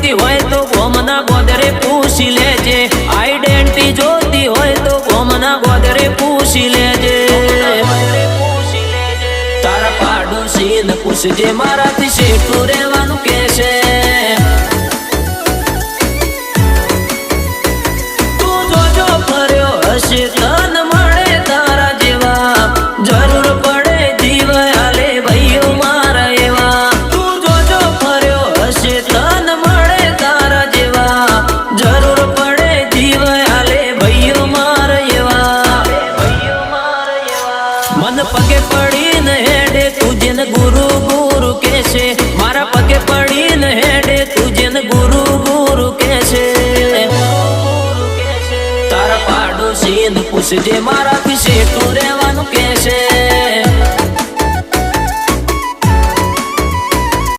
જોતી હોય તો ગોમના ગોદરે પૂછી લેજે, આઈડેન્ટિટી જોતી હોય તો ગોમના ગોદરે પૂછી લેજે, તારા પાડોશીને પૂછજે મારાથી શેઠું રહેવાનું કે છે, તું જોજો ફર્યો હશે તન મળે તારા જેવા, જરૂર પડે જીવ આલે ભાઈઓ મારા એવા, તું જોજો ફર્યો હશે તન મળે તારા જેવા, જરૂર પડે જીવ આલે ભાઈઓ મારા એવા, મન પગે પડીને હેડે તુજન ગુરુ ગુરુ કેશે, મારા પગે પડીને હેડે તુજન ગુરુ ગુરુ કેશે, તારા પાડોશીને પૂછજે મારા